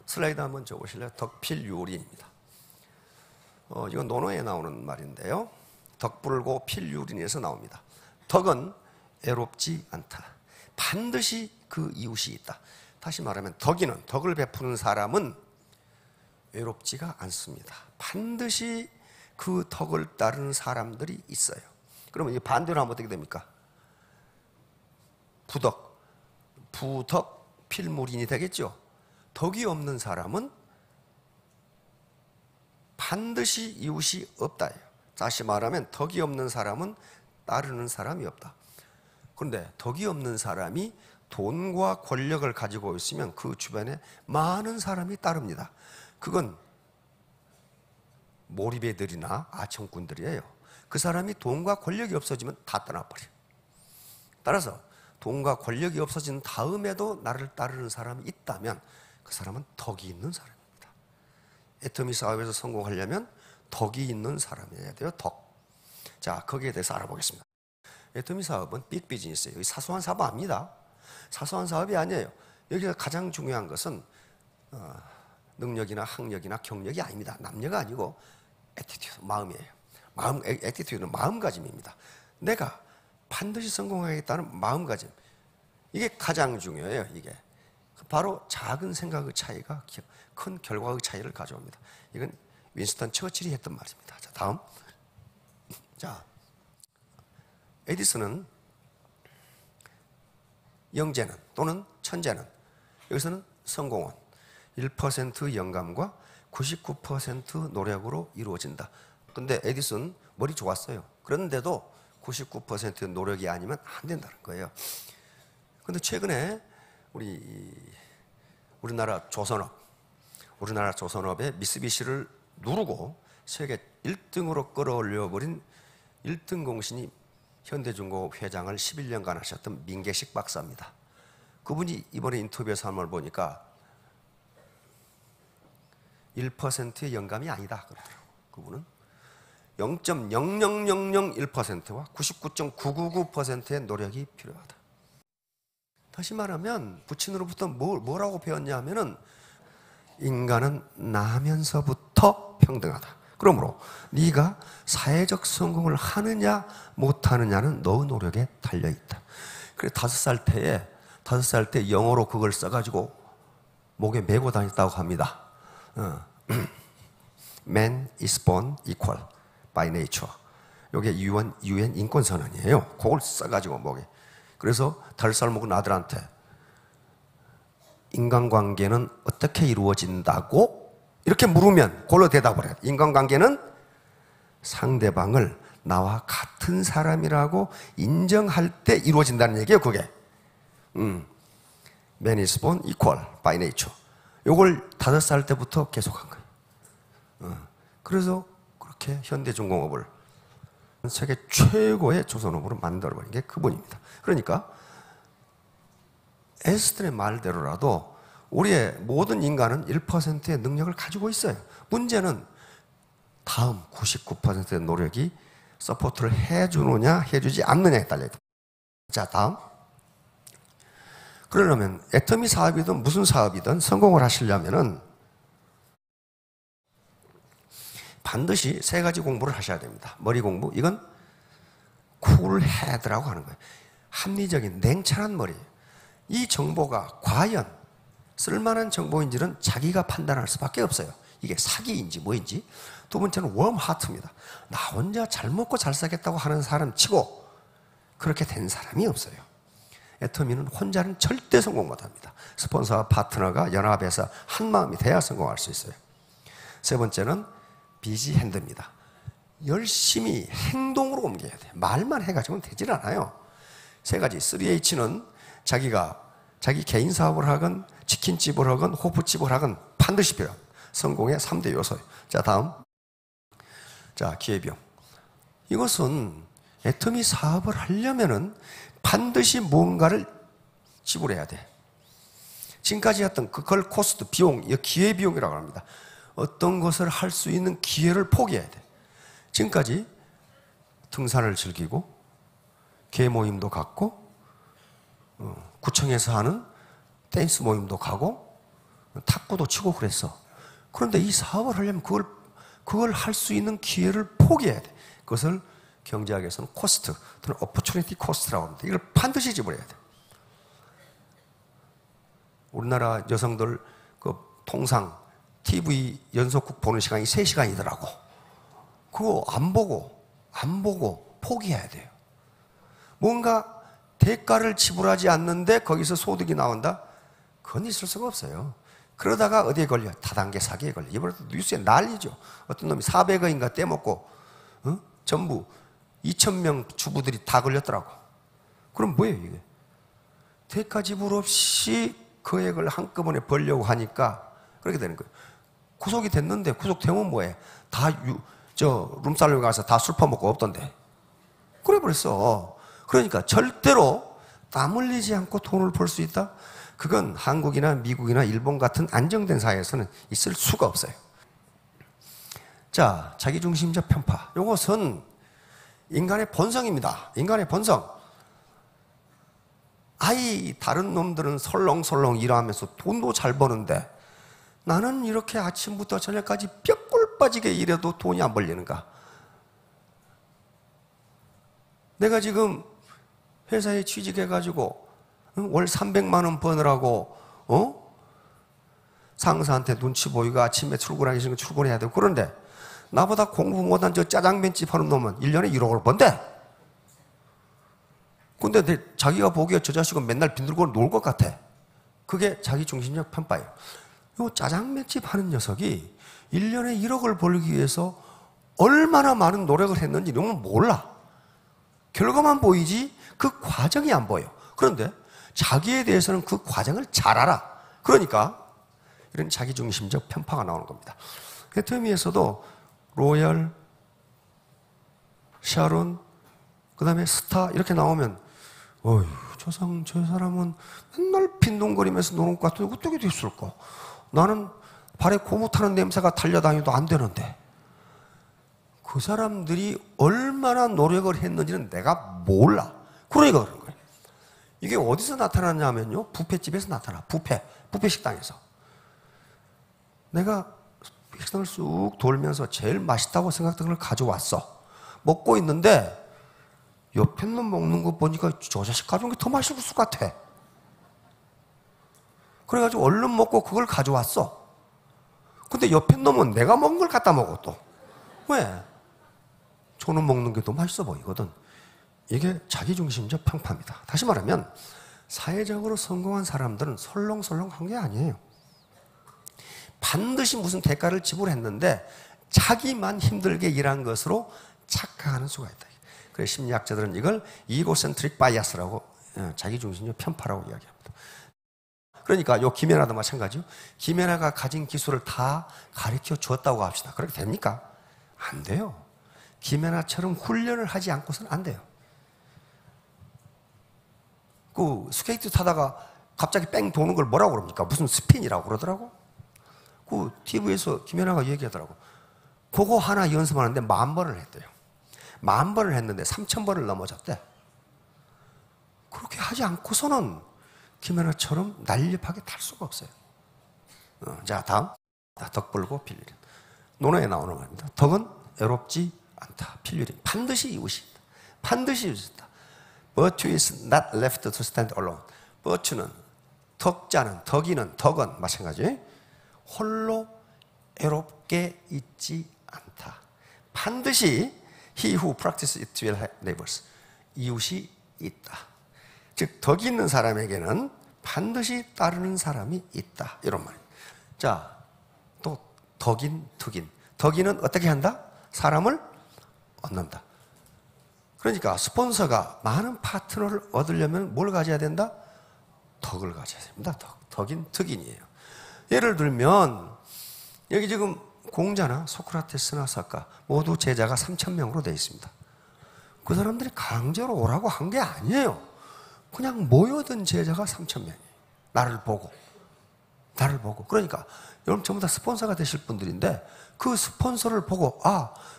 슬라이드 한번 줘보실래요? 덕필유린입니다. 이건 논어에 나오는 말인데요. 덕불고 필유린에서 나옵니다. 덕은 애롭지 않다. 반드시 그 이웃이 있다. 다시 말하면 덕을 베푸는 사람은 외롭지가 않습니다. 반드시 그 덕을 따르는 사람들이 있어요. 그러면 이 반대로 하면 어떻게 됩니까? 부덕, 필무린이 되겠죠. 덕이 없는 사람은 반드시 이웃이 없다. 다시 말하면 덕이 없는 사람은 따르는 사람이 없다. 그런데 덕이 없는 사람이 돈과 권력을 가지고 있으면 그 주변에 많은 사람이 따릅니다. 그건 몰입애들이나 아청꾼들이에요. 그 사람이 돈과 권력이 없어지면 다 떠나버려요. 따라서 돈과 권력이 없어진 다음에도 나를 따르는 사람이 있다면 그 사람은 덕이 있는 사람입니다. 애터미 사업에서 성공하려면 덕이 있는 사람이어야 돼요. 덕. 자, 거기에 대해서 알아보겠습니다. 애터미 사업은 빅 비즈니스예요. 사소한 사업 아닙니다. 사소한 사업이 아니에요. 여기서 가장 중요한 것은 능력이나 학력이나 경력이 아닙니다. 남녀가 아니고 애티튜드, 마음이에요. 애티튜드는 마음가짐입니다. 내가 반드시 성공하겠다는 마음가짐. 이게 가장 중요해요. 이게 바로 작은 생각의 차이가 큰 결과의 차이를 가져옵니다. 이건 윈스턴 처칠이 했던 말입니다. 자, 다음. 자, 에디슨은 영재는 또는 천재는 여기서는 성공은 1% 영감과 99% 노력으로 이루어진다. 근데 에디슨 머리 좋았어요. 그런데도 99% 노력이 아니면 안 된다는 거예요. 근데 최근에 우리나라 조선업의 미쓰비시를 누르고 세계 1등으로 끌어올려버린 1등 공신이 현대중공업 회장을 11년간 하셨던 민계식 박사입니다. 그분이 이번에 인터뷰에서 한 말 보니까 1%의 영감이 아니다 그러더라고요. 그분은 0.00001%와 99.999%의 노력이 필요하다. 다시 말하면 부친으로부터 뭐라고 배웠냐 하면은 인간은 나면서부터 평등하다. 그러므로 네가 사회적 성공을 하느냐 못하느냐는 너의 노력에 달려있다. 그래 5살 때 영어로 그걸 써가지고 목에 메고 다녔다고 합니다. Man is born equal by nature. 이게 UN 인권선언이에요. 그걸 써가지고 목에. 그래서 5살 먹은 아들한테 인간관계는 어떻게 이루어진다고? 이렇게 물으면 그걸로 대답을 해요. 인간관계는 상대방을 나와 같은 사람이라고 인정할 때 이루어진다는 얘기예요, 그게. Man is born equal by nature. 이걸 5살 때부터 계속한 거예요. 그래서 그렇게 현대중공업을 세계 최고의 조선업으로 만들어버린 게 그분입니다. 그러니까 에스들의 말대로라도 우리의 모든 인간은 1%의 능력을 가지고 있어요. 문제는 다음 99%의 노력이 서포트를 해주느냐 해주지 않느냐에 달려있다. 자, 다음. 그러려면 애터미 사업이든 무슨 사업이든 성공을 하시려면은 반드시 3가지 공부를 하셔야 됩니다. 머리 공부, 이건 쿨헤드라고 하는 거예요. 합리적인 냉철한 머리. 이 정보가 과연 쓸만한 정보인지는 자기가 판단할 수밖에 없어요. 이게 사기인지 뭐인지. 두 번째는 웜하트입니다. 나 혼자 잘 먹고 잘 살겠다고 하는 사람 치고 그렇게 된 사람이 없어요. 애터미는 혼자는 절대 성공 못합니다. 스폰서와 파트너가 연합해서 한 마음이 돼야 성공할 수 있어요. 세 번째는 비지 핸드입니다. 열심히 행동으로 옮겨야 돼요. 말만 해가지고는 되질 않아요. 3가지. 3H는 자기 개인 사업을 하건 치킨집을 하건 호프집을 하건 반드시 필요합니다. 성공의 3대 요소예요. 자, 다음. 자, 기회비용. 이것은 애터미 사업을 하려면은 반드시 뭔가를 지불해야 돼. 지금까지 했던 그걸 코스트, 비용, 이 기회비용이라고 합니다. 어떤 것을 할 수 있는 기회를 포기해야 돼. 지금까지 등산을 즐기고 개 모임도 갖고 구청에서 하는 댄스 모임도 가고 탁구도 치고 그랬어. 그런데 이 사업을 하려면 그걸 할 수 있는 기회를 포기해야 돼. 그것을 경제학에서는 코스트 또는 opportunity cost라고 합니다. 이걸 반드시 지불해야 돼. 우리나라 여성들 그 통상 TV 연속극 보는 시간이 3시간이더라고. 그거 안 보고 포기해야 돼요. 뭔가 대가를 지불하지 않는데 거기서 소득이 나온다? 그건 있을 수가 없어요. 그러다가 어디에 걸려? 다단계 사기에 걸려. 이번에도 뉴스에 난리죠. 어떤 놈이 400억인가 떼먹고 전부 2,000명 주부들이 다 걸렸더라고. 그럼 뭐예요 이게? 대가 지불 없이 거액을 한꺼번에 벌려고 하니까 그렇게 되는 거예요. 구속이 됐는데 구속되면 뭐해? 다 룸살롱에 가서 다 술 퍼먹고 없던데. 그래 버렸어. 그러니까 절대로 땀 흘리지 않고 돈을 벌 수 있다? 그건 한국이나 미국이나 일본 같은 안정된 사회에서는 있을 수가 없어요. 자, 자기중심적 편파. 이것은 인간의 본성입니다. 인간의 본성. 다른 놈들은 설렁설렁 일하면서 돈도 잘 버는데 나는 이렇게 아침부터 저녁까지 뼈골 빠지게 일해도 돈이 안 벌리는가? 내가 지금 회사에 취직해가지고 월 300만 원 버느라고 상사한테 눈치 보이고 아침에 출근하기 싫으면 출근해야 되고 그런데 나보다 공부 못한 저 짜장면집 하는 놈은 1년에 1억을 번대. 근데 자기가 보기에 저 자식은 맨날 빈들고 놀 것 같아. 그게 자기중심적 편파예요. 요 짜장면집 하는 녀석이 1년에 1억을 벌기 위해서 얼마나 많은 노력을 했는지 너는 몰라. 결과만 보이지 그 과정이 안 보여. 그런데 자기에 대해서는 그 과정을 잘 알아. 그러니까 이런 자기중심적 편파가 나오는 겁니다. 베트남에서도 로열, 샤론, 그 다음에 스타 이렇게 나오면 어휴, 저 사람은 맨날 빈둥거리면서 노는 것 같은데 어떻게 됐을까? 나는 발에 고무 타는 냄새가 달려다니도 안 되는데 그 사람들이 얼마나 노력을 했는지는 내가 몰라. 그러니까 그런 거예요. 이게 어디서 나타나냐면요. 뷔페집에서 나타나. 뷔페 식당에서. 내가 식당을 쑥 돌면서 제일 맛있다고 생각했던 걸 가져왔어. 먹고 있는데 옆에 놈 먹는 거 보니까 저 자식 가져온 게 더 맛있을 것 같아. 그래가지고 얼른 먹고 그걸 가져왔어. 근데 옆에 놈은 내가 먹은 걸 갖다 먹어 또. 왜? 저는 먹는 게 더 맛있어 보이거든. 이게 자기중심적 편파입니다. 다시 말하면 사회적으로 성공한 사람들은 설렁설렁한 게 아니에요. 반드시 무슨 대가를 지불했는데 자기만 힘들게 일한 것으로 착각하는 수가 있다. 그래서 심리학자들은 이걸 이고센트릭 바이아스라고 자기중심적 편파라고 이야기합니다. 그러니까 요 김연아도 마찬가지요. 김연아가 가진 기술을 다 가르쳐 주었다고 합시다. 그렇게 됩니까? 안 돼요. 김연아처럼 훈련을 하지 않고서는 안 돼요. 그 스케이트 타다가 갑자기 뺑 도는 걸 뭐라고 그럽니까? 무슨 스핀이라고 그러더라고. 그 TV에서 김연아가 얘기하더라고. 그거 하나 연습하는데 10,000번을 했대요. 10,000번을 했는데 3,000번을 넘어졌대. 그렇게 하지 않고서는 김연아처럼 날렵하게 탈 수가 없어요. 자, 다음. 덕 벌고 필유림. 논어에 나오는 말입니다. 덕은 애롭지 않다. 필유림. 반드시 이웃이다. 반드시 이웃이다. Virtue is not left to stand alone. virtue는 덕자는, 덕은 마찬가지. 홀로 애롭게 있지 않다. 반드시 he who practices it will have neighbors. 이웃이 있다. 즉, 덕이 있는 사람에게는 반드시 따르는 사람이 있다. 이런 말입니다. 자, 또 덕인. 덕인은 어떻게 한다? 사람을 얻는다. 그러니까 스폰서가 많은 파트너를 얻으려면 뭘 가져야 된다? 덕을 가져야 됩니다. 덕인이에요. 예를 들면 여기 지금 공자나 소크라테스나 사카 모두 제자가 3,000명으로 되어 있습니다. 그 사람들이 강제로 오라고 한 게 아니에요. 그냥 모여든 제자가 3,000명이에요. 나를 보고. 그러니까 여러분 전부 다 스폰서가 되실 분들인데 그 스폰서를 보고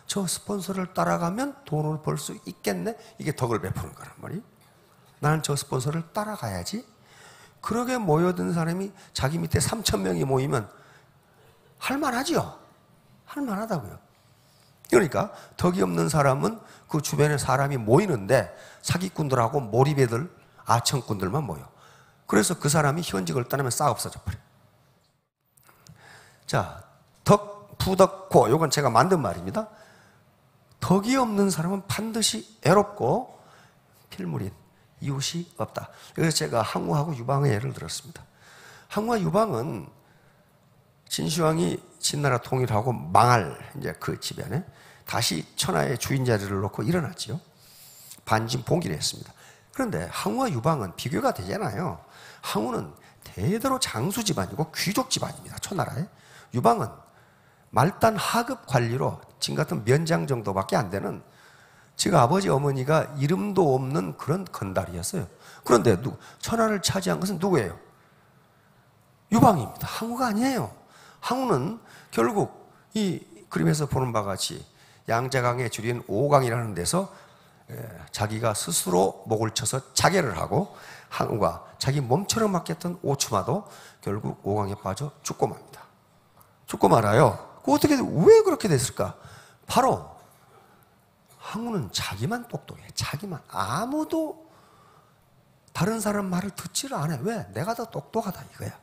저 스폰서를 따라가면 돈을 벌 수 있겠네. 이게 덕을 베푸는 거란 말이에요. 나는 저 스폰서를 따라가야지. 그러게 모여든 사람이 자기 밑에 3,000명이 모이면 할만하지요. 할만하다고요. 그러니까 덕이 없는 사람은 그 주변에 사람이 모이는데 사기꾼들하고 몰입애들, 아청꾼들만 모여. 그래서 그 사람이 현직을 떠나면 싹 없어져 버려요. 자, 덕, 부덕, 고. 이건 제가 만든 말입니다. 덕이 없는 사람은 반드시 애롭고 필물인 이웃이 없다. 그래서 제가 항우하고 유방의 예를 들었습니다. 항우와 유방은 진시황이 진나라 통일하고 망할 이제 그 집안에 다시 천하의 주인 자리를 놓고 일어났지요. 반진봉기를 했습니다. 그런데 항우와 유방은 비교가 되잖아요. 항우는 대대로 장수 집안이고 귀족 집안입니다. 초나라에. 유방은 말단 하급 관리로 지금 같은 면장 정도밖에 안 되는 지가 아버지 어머니가 이름도 없는 그런 건달이었어요. 그런데 천하를 차지한 것은 누구예요? 유방입니다. 항우가 아니에요. 항우는 결국 이 그림에서 보는 바와 같이 양자강에 줄인 오강이라는 데서 자기가 스스로 목을 쳐서 자결을 하고 항우가 자기 몸처럼 맡겼던 오추마도 결국 오강에 빠져 죽고 맙니다. 죽고 말아요. 어떻게, 왜 그렇게 됐을까? 바로 항우는 자기만 똑똑해. 자기만. 아무도 다른 사람 말을 듣지를 않아요. 왜? 내가 더 똑똑하다 이거야.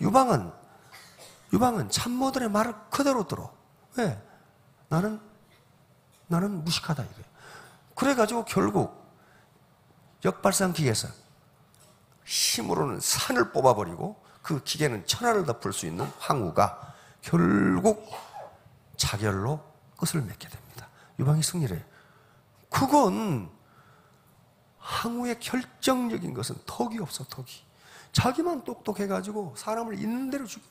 유방은 참모들의 말을 그대로 들어. 왜? 나는 무식하다 이거야. 그래가지고 결국 역발상기계에서 힘으로는 산을 뽑아버리고 그 기계는 천하를 덮을 수 있는 항우가 결국 자결로 끝을 맺게 됩니다. 유방이 승리를 해요. 그건 항우의 결정적인 것은 덕이 없어. 덕이. 자기만 똑똑해가지고 사람을 있는 대로 죽여.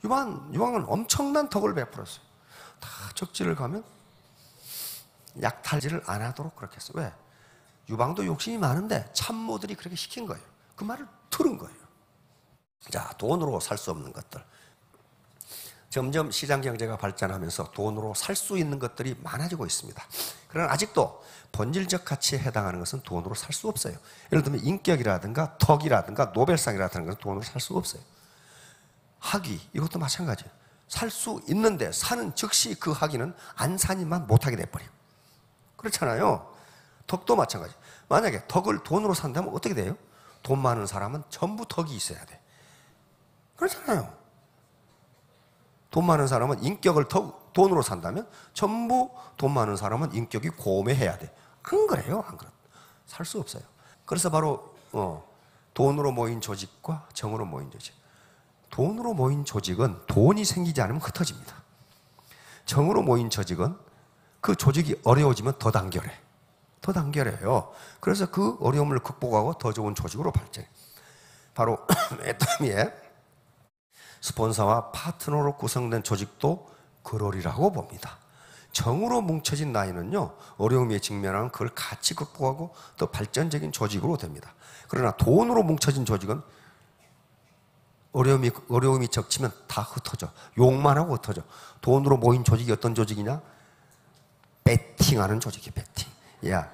유방은 엄청난 덕을 베풀었어요. 다 적지를 가면 약탈질을 안 하도록 그렇게 했어요. 왜? 유방도 욕심이 많은데 참모들이 그렇게 시킨 거예요. 그 말을 들은 거예요. 자, 돈으로 살 수 없는 것들. 점점 시장 경제가 발전하면서 돈으로 살 수 있는 것들이 많아지고 있습니다. 그러나 아직도 본질적 가치에 해당하는 것은 돈으로 살 수 없어요. 예를 들면 인격이라든가 덕이라든가 노벨상이라든가 것은 돈으로 살 수 없어요. 학위, 이것도 마찬가지예요. 살 수 있는데 사는 즉시 그 학위는 안 사니만 못하게 돼버려요. 그렇잖아요. 덕도 마찬가지. 만약에 덕을 돈으로 산다면 어떻게 돼요? 돈 많은 사람은 전부 덕이 있어야 돼. 그렇잖아요. 돈 많은 사람은 인격을 돈으로 산다면 전부 돈 많은 사람은 인격이 고매해야 돼. 안 그래요? 안 그래. 살 수 없어요. 그래서 바로 돈으로 모인 조직과 정으로 모인 조직. 돈으로 모인 조직은 돈이 생기지 않으면 흩어집니다. 정으로 모인 조직은 그 조직이 어려워지면 더 단결해. 더 단결해요. 그래서 그 어려움을 극복하고 더 좋은 조직으로 발전해. 바로 애터미의 스폰서와 파트너로 구성된 조직도 그러리라고 봅니다. 정으로 뭉쳐진 나이는요, 어려움에 직면하면 그걸 같이 극복하고 더 발전적인 조직으로 됩니다. 그러나 돈으로 뭉쳐진 조직은 어려움이 적치면 다 흩어져. 욕만 하고 흩어져. 돈으로 모인 조직이 어떤 조직이냐? 배팅하는 조직이 배팅. 야,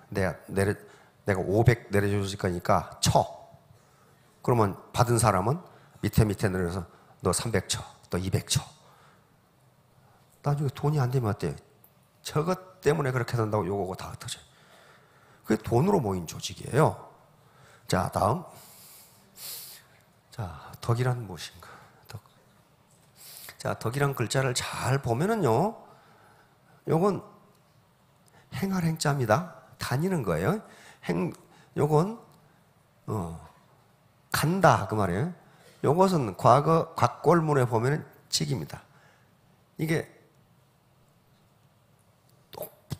내가 500 내려줄 거니까 쳐. 그러면 받은 사람은 밑에 내려서 너 300 쳐, 너 200 쳐. 나중에 돈이 안 되면 어때요? 저것 때문에 그렇게 된다고 요거고 다 흩어져요. 그게 돈으로 모인 조직이에요. 자, 다음. 자, 덕이란 무엇인가? 덕. 자, 덕이란 글자를 잘 보면은요, 요건 행할 행자입니다. 다니는 거예요. 요건, 간다. 그 말이에요. 요것은 과거 곽골문에 보면은 직입니다. 이게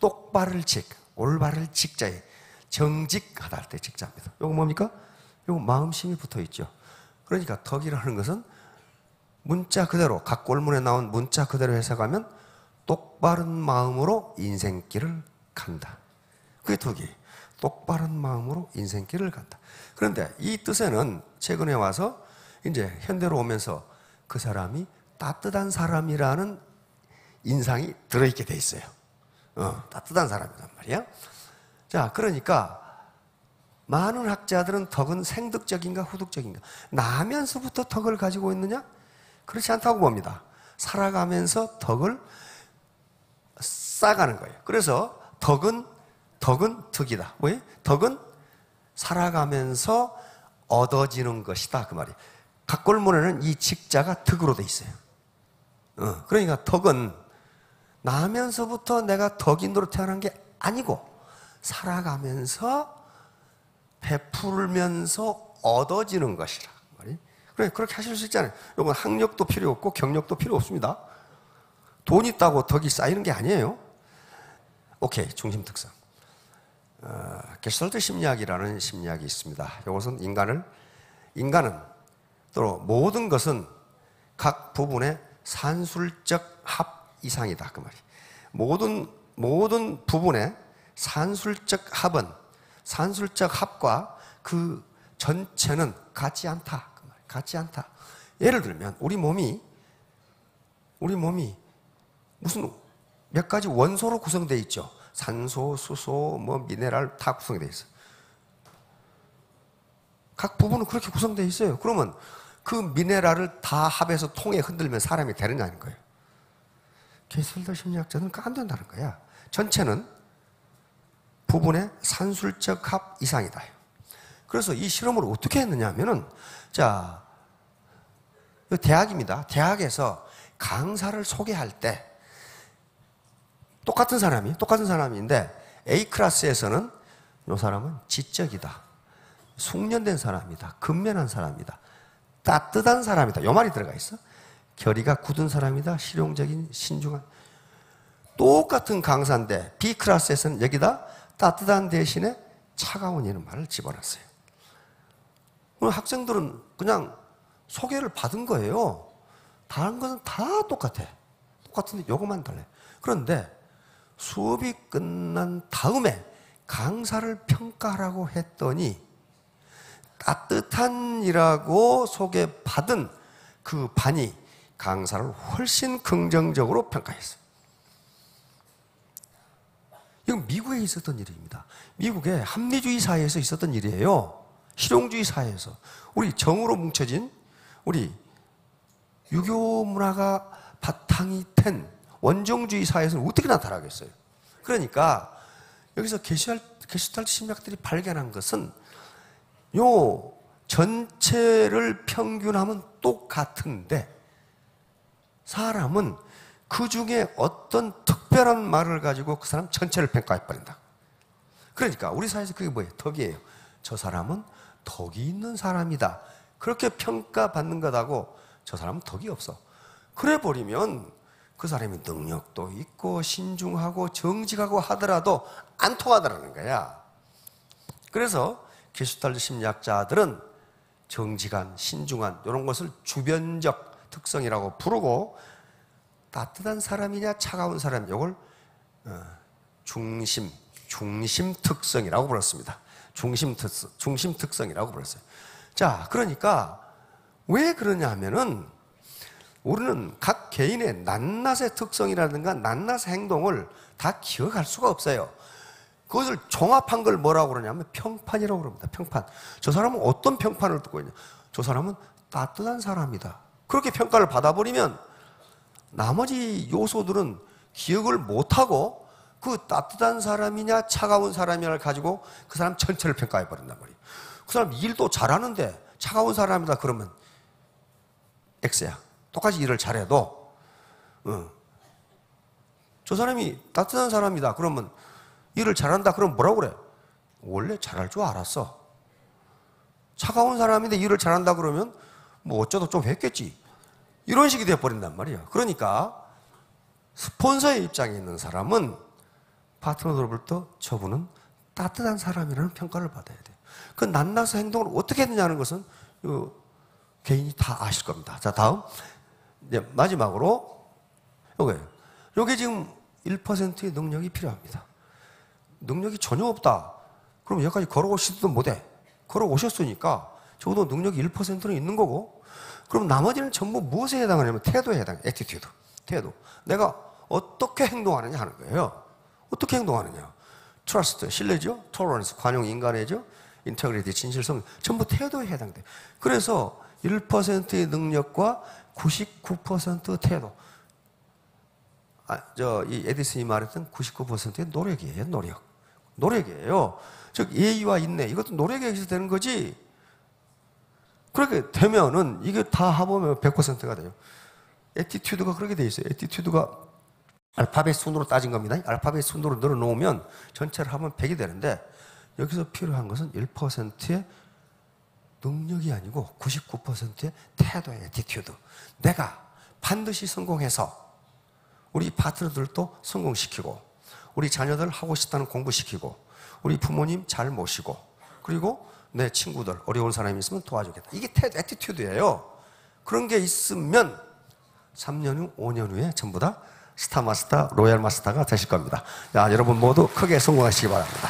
똑바를 직, 올바를 직자에 정직하다 할 때 직자입니다. 요거 뭡니까? 요거 마음심이 붙어 있죠. 그러니까 덕이라는 것은 문자 그대로, 곽골문에 나온 문자 그대로 해석하면 똑바른 마음으로 인생길을 간다. 그게 덕이. 똑바른 마음으로 인생길을 간다. 그런데 이 뜻에는 최근에 와서 이제 현대로 오면서 그 사람이 따뜻한 사람이라는 인상이 들어있게 돼 있어요. 따뜻한 사람이란 말이야. 자, 그러니까 많은 학자들은 덕은 생득적인가 후득적인가? 나면서부터 덕을 가지고 있느냐? 그렇지 않다고 봅니다. 살아가면서 덕을 쌓아가는 거예요. 그래서 덕은 덕이다. 왜? 덕은 살아가면서 얻어지는 것이다. 그 말이. 각골문에는 이 직자가 덕으로 돼 있어요. 그러니까 덕은 나면서부터 내가 덕인으로 태어난 게 아니고 살아가면서 베풀면서 얻어지는 것이라. 그래, 그렇게 하실 수 있잖아요. 이건 학력도 필요 없고 경력도 필요 없습니다. 돈 있다고 덕이 쌓이는 게 아니에요. 오케이, 중심 특성. 게슈탈트 심리학이라는 심리학이 있습니다. 이것은 인간은 또 모든 것은 각 부분의 산술적 합 이상이다. 그 말이. 모든 부분의 산술적 합은 산술적 합과 그 전체는 같지 않다. 그 말이. 같지 않다. 예를 들면 우리 몸이 무슨 몇 가지 원소로 구성되어 있죠. 산소, 수소, 미네랄 다 구성되어 있어요. 각 부분은 그렇게 구성되어 있어요. 그러면 그 미네랄을 다 합해서 통에 흔들면 사람이 되느냐는 거예요. 게슈탈트 심리학자는 안 된다는 거야. 전체는 부분의 산술적 합 이상이다. 그래서 이 실험을 어떻게 했느냐 하면은, 자, 대학입니다. 대학에서 강사를 소개할 때 똑같은 사람인데 A 클래스에서는 이 사람은 지적이다. 숙련된 사람이다. 근면한 사람이다. 따뜻한 사람이다. 이 말이 들어가 있어. 결의가 굳은 사람이다. 실용적인, 신중한. 똑같은 강사인데 B 클래스에서는 여기다 따뜻한 대신에 차가운 이라는 말을 집어넣었어요. 학생들은 그냥 소개를 받은 거예요. 다른 것은 다 똑같아. 똑같은데 요것만 달라요. 그런데 수업이 끝난 다음에 강사를 평가하라고 했더니 따뜻한이라고 소개받은 그 반이 강사를 훨씬 긍정적으로 평가했어요. 이건 미국에 있었던 일입니다. 미국의 합리주의 사회에서 있었던 일이에요. 실용주의 사회에서. 우리 정으로 뭉쳐진 우리 유교 문화가 바탕이 된 원정주의 사회에서는 어떻게 나타나겠어요? 그러니까 여기서 게슈탈트 심리학들이 발견한 것은 요 전체를 평균하면 똑같은데 사람은 그 중에 어떤 특별한 말을 가지고 그 사람 전체를 평가해버린다. 그러니까 우리 사회에서 그게 뭐예요? 덕이에요. 저 사람은 덕이 있는 사람이다. 그렇게 평가받는 것하고 저 사람은 덕이 없어. 그래 버리면 그 사람이 능력도 있고 신중하고 정직하고 하더라도 안 통하더라는 거야. 그래서 게슈탈트 심리학자들은 정직한, 신중한 이런 것을 주변적 특성이라고 부르고 따뜻한 사람이냐 차가운 사람 이걸 중심 특성이라고 불렀습니다. 중심 특성이라고 불렀어요. 자, 그러니까 왜 그러냐 하면은 우리는 각 개인의 낱낱의 특성이라든가 낱낱의 행동을 다 기억할 수가 없어요. 그것을 종합한 걸 뭐라고 그러냐면 평판이라고 그럽니다. 평판. 저 사람은 어떤 평판을 듣고 있냐? 저 사람은 따뜻한 사람이다. 그렇게 평가를 받아버리면 나머지 요소들은 기억을 못하고 그 따뜻한 사람이냐 차가운 사람이냐를 가지고 그 사람 전체를 평가해버린단 말이에요. 그 사람 일도 잘하는데 차가운 사람이다 그러면 X야. 똑같이 일을 잘해도 저 사람이 따뜻한 사람이다 그러면 일을 잘한다 그러면 뭐라고 그래? 원래 잘할 줄 알았어. 차가운 사람인데 일을 잘한다 그러면 뭐 어쩌다 좀 했겠지. 이런 식이 되어버린단 말이에요. 그러니까 스폰서의 입장에 있는 사람은 파트너로부터 저분은 따뜻한 사람이라는 평가를 받아야 돼요. 그 낱낱의 행동을 어떻게 했느냐는 것은 개인이 다 아실 겁니다. 자, 다음. 이제 마지막으로 요거예요. 요게 지금 1%의 능력이 필요합니다. 능력이 전혀 없다. 그럼 여기까지 걸어오시지도 못해. 걸어오셨으니까 적어도 능력이 1%는 있는 거고 그럼 나머지는 전부 무엇에 해당하냐면 태도에 해당해. 애티튜드. 태도. 내가 어떻게 행동하느냐 하는 거예요. 어떻게 행동하느냐. 트러스트, 신뢰죠. 토러런스, 관용 인간애죠. 인테그리티, 진실성, 전부 태도에 해당돼. 그래서 1%의 능력과 99% 태도. 이 에디슨이 말했던 99%의 노력이에요, 노력. 노력이에요. 즉, 예의와 인내, 이것도 노력에 의해서 되는 거지. 그렇게 되면은 이게 다 합하면 100%가 돼요. 애티튜드가 그렇게 돼 있어요. 애티튜드가 알파벳 순으로 따진 겁니다. 알파벳 순으로 늘어놓으면 전체를 하면 100이 되는데 여기서 필요한 것은 1%의 능력이 아니고 99%의 태도의 애티튜드. 내가 반드시 성공해서 우리 파트너들도 성공시키고 우리 자녀들 하고 싶다는 공부시키고 우리 부모님 잘 모시고 그리고 내 친구들 어려운 사람이 있으면 도와주겠다. 이게 애티튜드예요. 그런 게 있으면 3년 후, 5년 후에 전부 다 스타마스터, 로얄마스터가 되실 겁니다. 자, 여러분 모두 크게 성공하시기 바랍니다.